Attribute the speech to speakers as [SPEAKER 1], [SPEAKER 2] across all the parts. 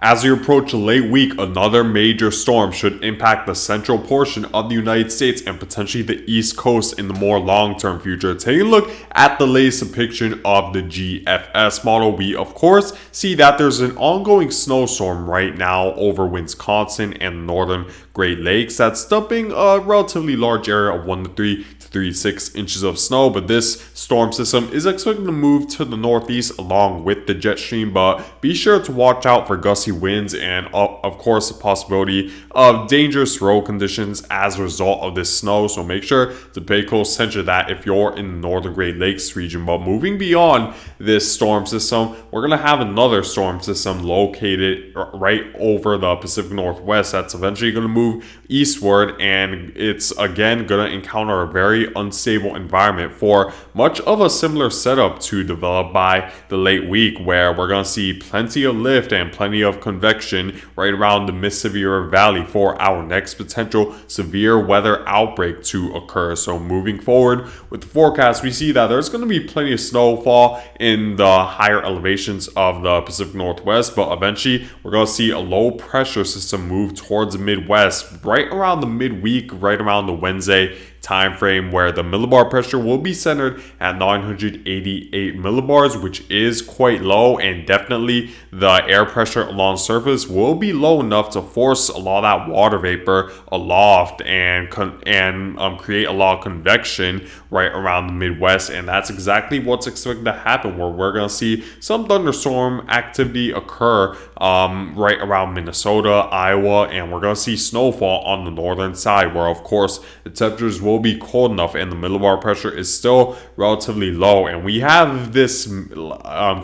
[SPEAKER 1] As we approach the late week, another major storm should impact the central portion of the United States and potentially the East Coast in the more long-term future. Taking a look at the latest depiction of the GFS model, we of course see that there's an ongoing snowstorm right now over Wisconsin and northern Great Lakes that's dumping a relatively large area of 1 to 3 to 36 inches of snow, but this storm system is expected to move to the northeast along with the jet stream, but be sure to watch out for gusty winds and of course the possibility of dangerous road conditions as a result of this snow, so make sure to pay close attention to that if you're in the northern Great Lakes region. But moving beyond this storm system, we're going to have another storm system located right over the Pacific Northwest that's eventually going to move eastward, and it's again going to encounter a very unstable environment for much of a similar setup to develop by the late week, where we're going to see plenty of lift and plenty of convection right around the Mississippi River Valley for our next potential severe weather outbreak to occur. So moving forward with the forecast, we see that there's going to be plenty of snowfall in the higher elevations of the Pacific Northwest, but eventually we're going to see a low pressure system move towards the Midwest right around the midweek, right around the Wednesday time frame, where the millibar pressure will be centered at 988 millibars, which is quite low, and definitely the air pressure along the surface will be low enough to force a lot of that water vapor aloft and create a lot of convection right around the Midwest, and that's exactly what's expected to happen, where we're going to see some thunderstorm activity occur right around Minnesota, Iowa, and we're going to see snowfall on the northern side, where of course the temperatures will be cold enough and the millibar pressure is still relatively low. And we have this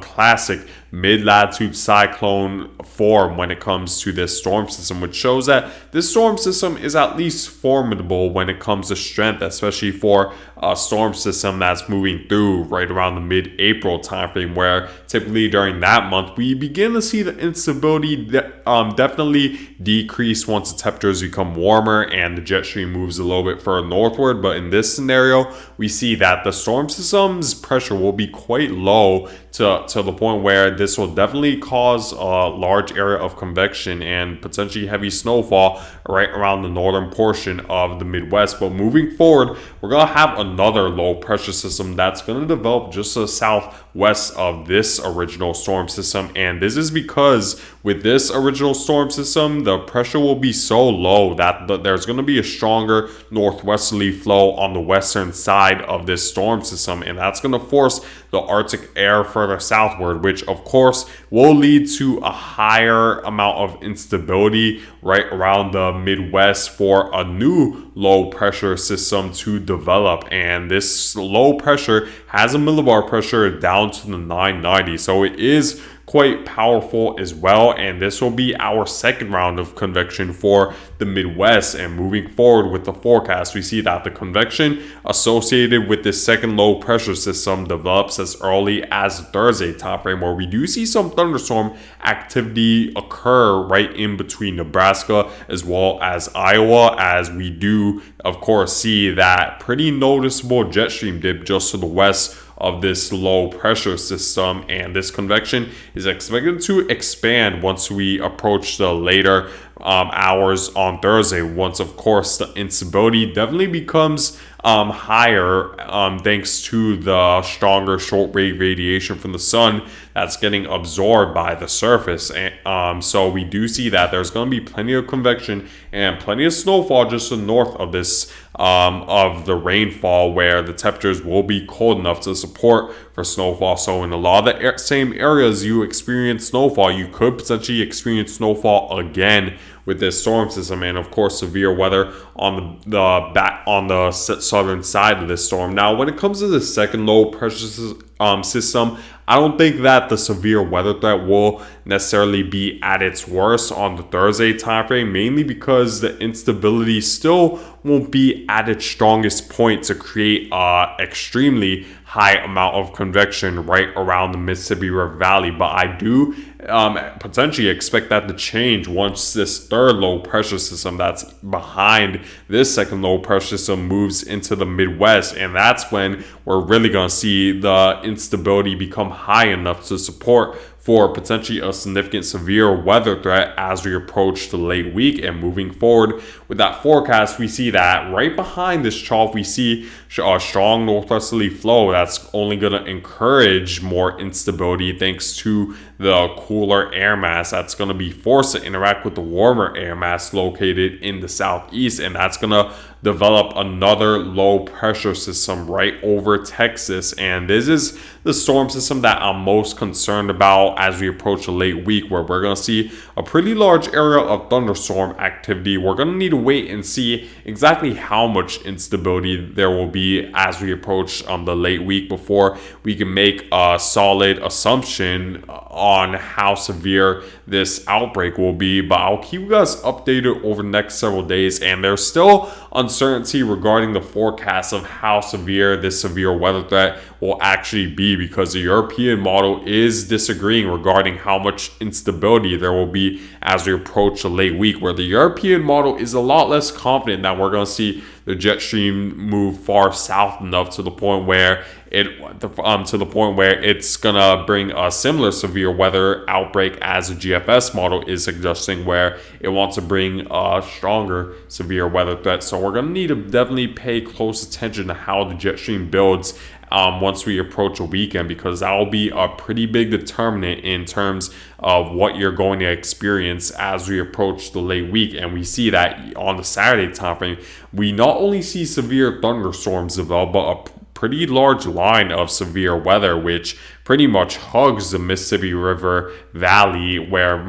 [SPEAKER 1] classic mid-latitude cyclone form when it comes to this storm system, which shows that this storm system is at least formidable when it comes to strength, especially for a storm system that's moving through right around the mid-April timeframe, where typically during that month we begin to see the instability definitely decrease once the temperatures become warmer and the jet stream moves a little bit further northward. But in this scenario, we see that the storm system's pressure will be quite low to the point where this will definitely cause a large area of convection and potentially heavy snowfall right around the northern portion of the Midwest. But moving forward, we're going to have another low pressure system that's going to develop just to the southwest of this original storm system, and this is because with this original storm system, the pressure will be so low that there's going to be a stronger northwesterly flow on the western side of this storm system, and that's going to force the Arctic air further southward, which of course will lead to a higher amount of instability right around the Midwest for a new low pressure system to develop. And this low pressure has a millibar pressure down to the 990, so it is quite powerful as well, and this will be our second round of convection for the Midwest. And moving forward with the forecast, we see that the convection associated with this second low pressure system develops as early as Thursday timeframe, where we do see some thunderstorm activity occur right in between Nebraska as well as Iowa, as we do of course see that pretty noticeable jet stream dip just to the west of this low pressure system, and this convection is expected to expand once we approach the later hours on Thursday, once of course the instability definitely becomes higher thanks to the stronger short wave radiation from the sun that's getting absorbed by the surface. And so we do see that there's going to be plenty of convection and plenty of snowfall just to the north of this of the rainfall, where the temperatures will be cold enough to support for snowfall. So in a lot of the same areas you experience snowfall, you could potentially experience snowfall again with this storm system, and of course severe weather on the southern side of this storm. Now, when it comes to the second low pressure system, I don't think that the severe weather threat will necessarily be at its worst on the Thursday timeframe, mainly because the instability still won't be at its strongest point to create an extremely high amount of convection right around the Mississippi River Valley. But I do potentially expect that to change once this third low pressure system that's behind this second low pressure system moves into the Midwest, and that's when we're really going to see the instability become high enough to support for potentially a significant severe weather threat as we approach the late week. And moving forward with that forecast, we see that right behind this trough, we see a strong northwesterly flow that's only going to encourage more instability thanks to the cooler air mass that's going to be forced to interact with the warmer air mass located in the southeast, and that's going to develop another low pressure system right over Texas. And this is the storm system that I'm most concerned about as we approach the late week, where we're going to see a pretty large area of thunderstorm activity. We're going to need to wait and see exactly how much instability there will be as we approach the late week before we can make a solid assumption on how severe this outbreak will be. But I'll keep you guys updated over the next several days, and there's still uncertainty regarding the forecast of how severe this severe weather threat will actually be, because the European model is disagreeing regarding how much instability there will be as we approach the late week, where the European model is a lot less confident that we're going to see the jet stream move far south enough to the point where it's gonna bring a similar severe weather outbreak as the GFS model is suggesting, where it wants to bring a stronger severe weather threat. So we're gonna need to definitely pay close attention to how the jet stream builds once we approach a weekend, because that will be a pretty big determinant in terms of what you're going to experience as we approach the late week. And we see that on the Saturday time frame, we not only see severe thunderstorms develop, but a pretty large line of severe weather, which pretty much hugs the Mississippi River Valley, where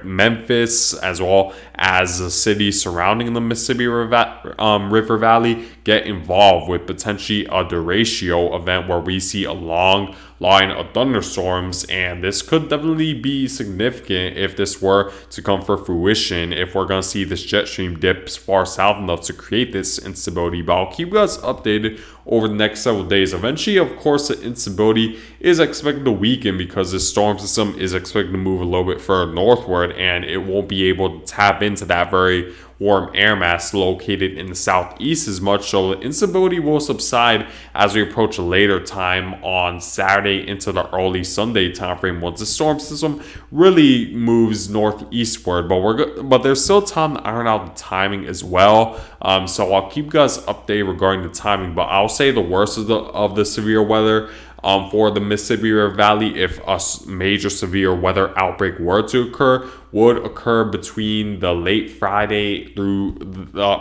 [SPEAKER 1] Memphis, as well as the cities surrounding the Mississippi River Valley, get involved with potentially a derecho event where we see a long line of thunderstorms. And this could definitely be significant if this were to come for fruition, if we're going to see this jet stream dip far south enough to create this instability. But I'll keep you guys updated over the next several days. Eventually, of course, the instability is expected to weaken because this storm system is expected to move a little bit further northward, and it won't be able to tap into that very warm air mass located in the southeast as much. So the instability will subside as we approach a later time on Saturday into the early Sunday time frame once the storm system really moves northeastward. But there's still time to iron out the timing as well. So I'll keep you guys updated regarding the timing. But I'll say the worst of the severe weather for the Mississippi River Valley, if a major severe weather outbreak were to occur, would occur between the late Friday through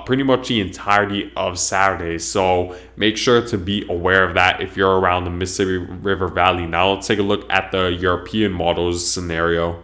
[SPEAKER 1] pretty much the entirety of Saturday. So make sure to be aware of that if you're around the Mississippi River Valley. Now let's take a look at the European model's scenario.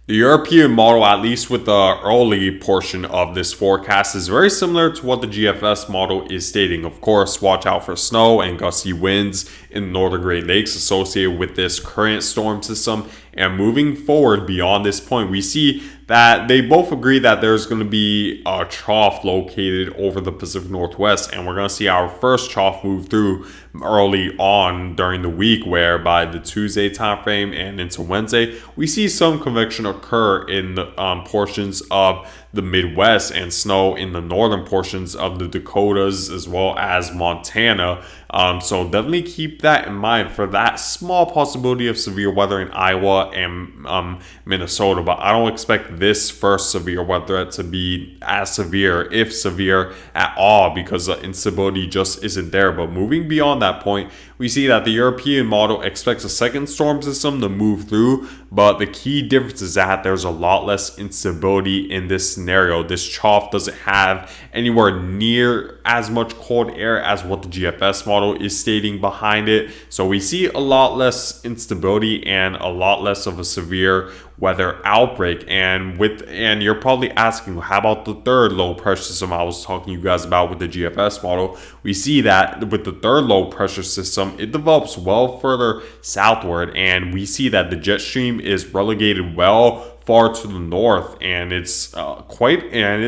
[SPEAKER 1] The European model, at least with the early portion of this forecast, is very similar to what the GFS model is stating. Of course, watch out for snow and gusty winds in the northern Great Lakes associated with this current storm system. And moving forward beyond this point, we see that they both agree that there's going to be a trough located over the Pacific Northwest, and we're going to see our first trough move through early on during the week, where by the Tuesday time frame and into Wednesday, we see some convection occur in the portions of the Midwest and snow in the northern portions of the Dakotas as well as Montana. So definitely keep that in mind for that small possibility of severe weather in Iowa and Minnesota. But I don't expect this first severe weather threat to be as severe, if severe at all, because the instability just isn't there. But moving beyond that point, we see that the European model expects a second storm system to move through, but the key difference is that there's a lot less instability in this scenario. This trough doesn't have anywhere near as much cold air as what the GFS model is stating behind it. So we see a lot less instability and a lot less of a severe weather outbreak. And you're probably asking, how about the third low pressure system I was talking to you guys about with the GFS model? We see that with the third low pressure system, it develops well further southward, and we see that the jet stream is relegated well far to the north, and it's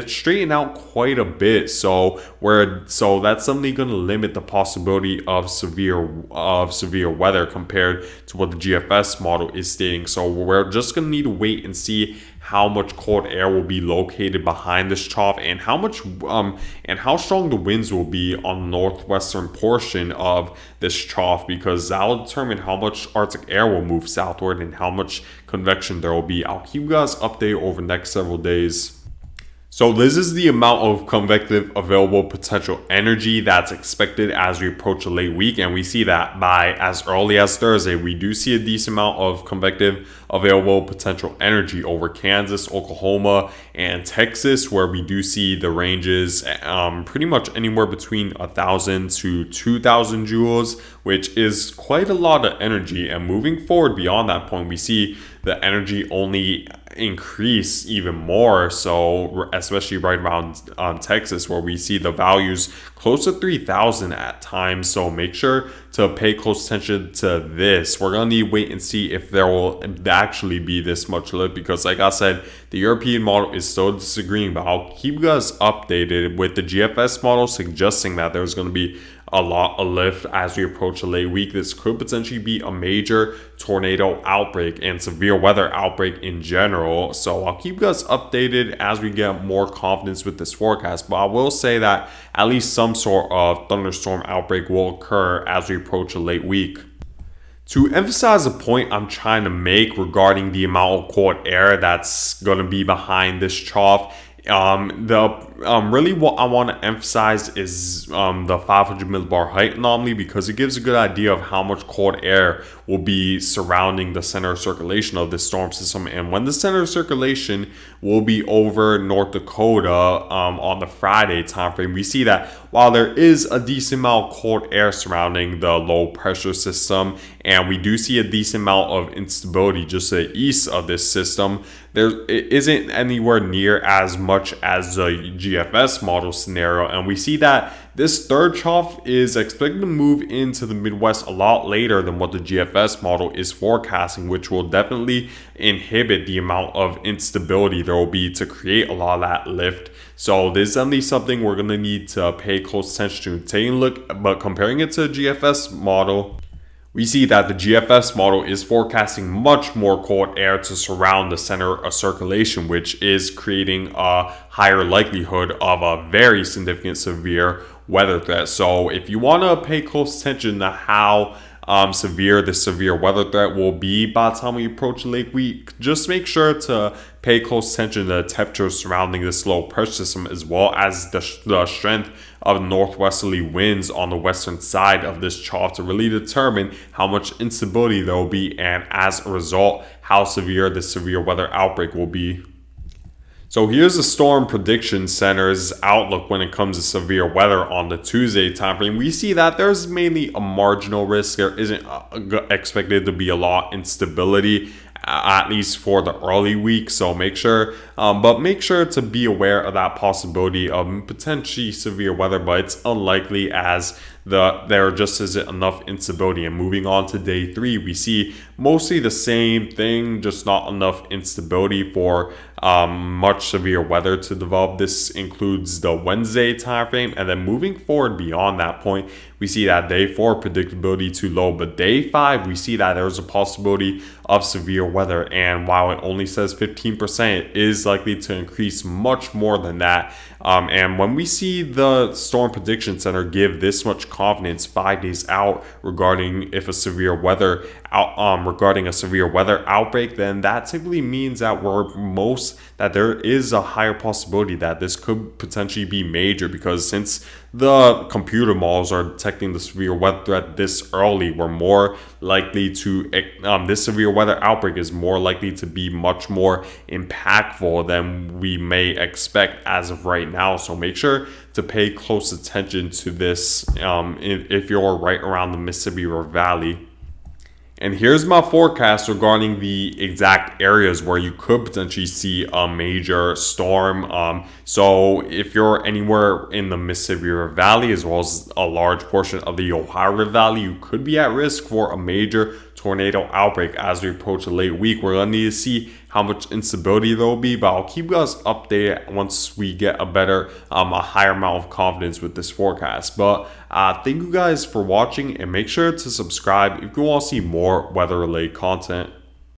[SPEAKER 1] straightened out quite a bit. So that's something going to limit the possibility of severe weather compared to what the GFS model is stating. So we're just going to need need to wait and see how much cold air will be located behind this trough, and how strong the winds will be on the northwestern portion of this trough, because that will determine how much Arctic air will move southward and how much convection there will be. I'll keep you guys updated over the next several days. So this is the amount of convective available potential energy that's expected as we approach a late week. And we see that by as early as Thursday, we do see a decent amount of convective available potential energy over Kansas, Oklahoma, and Texas, where we do see the ranges pretty much anywhere between 1,000 to 2,000 joules, which is quite a lot of energy. And moving forward beyond that point, we see the energy only increase even more, so especially right around Texas, where we see the values close to 3,000 at times. So make sure to pay close attention to this. We're gonna need to wait and see if there will actually be this much lift, because like I said, the European model is still disagreeing, but I'll keep you guys updated with the GFS model suggesting that there's going to be a lot of lift as we approach a late week. This could potentially be a major tornado outbreak and severe weather outbreak in general. So I'll keep you guys updated as we get more confidence with this forecast. But I will say that at least some sort of thunderstorm outbreak will occur as we approach a late week. To emphasize a point I'm trying to make regarding the amount of cold air that's going to be behind this trough, really what I want to emphasize is the 500 millibar height anomaly, because it gives a good idea of how much cold air will be surrounding the center of circulation of this storm system. And when the center of circulation will be over North Dakota on the Friday timeframe, we see that while there is a decent amount of cold air surrounding the low pressure system, and we do see a decent amount of instability just to the east of this system, it isn't anywhere near as much as the GFS model scenario. And we see that this third trough is expected to move into the Midwest a lot later than what the GFS model is forecasting, which will definitely inhibit the amount of instability there will be to create a lot of that lift. So this is definitely something we're going to need to pay close attention to. Taking a look, but comparing it to the GFS model, we see that the GFS model is forecasting much more cold air to surround the center of circulation, which is creating a higher likelihood of a very significant severe weather threat. So if you want to pay close attention to how severe the severe weather threat will be by the time we approach the late week, just make sure to pay close attention to the temperatures surrounding this low pressure system, as well as the strength of northwesterly winds on the western side of this trough, to really determine how much instability there will be, and as a result, how severe the severe weather outbreak will be. So here's the Storm Prediction Center's outlook when it comes to severe weather on the Tuesday timeframe. We see that there's mainly a marginal risk. There isn't expected to be a lot of instability, at least for the early week. So make sure to be aware of that possibility of potentially severe weather, but it's unlikely as there just isn't enough instability. And moving on to day 3, we see mostly the same thing, just not enough instability for much severe weather to develop. This includes the Wednesday timeframe, and then moving forward beyond that point, we see that day 4 predictability too low, but day 5 we see that there's a possibility of severe weather. And while it only says 15%, it is likely to increase much more than that. And when we see the Storm Prediction Center give this much confidence 5 days out regarding a severe weather outbreak, then that typically means that there is a higher possibility that this could potentially be major, because since the computer models are detecting the severe weather threat this early, this severe weather outbreak is more likely to be much more impactful than we may expect as of right now. So make sure to pay close attention to this if you're right around the Mississippi River Valley. And here's my forecast regarding the exact areas where you could potentially see a major storm. So if you're anywhere in the Mississippi River Valley, as well as a large portion of the Ohio River Valley, you could be at risk for a major tornado outbreak as we approach a late week. We're going to need to see how much instability there will be, but I'll keep you guys updated once we get a higher amount of confidence with this forecast. But thank you guys for watching, and make sure to subscribe if you want to see more weather related content.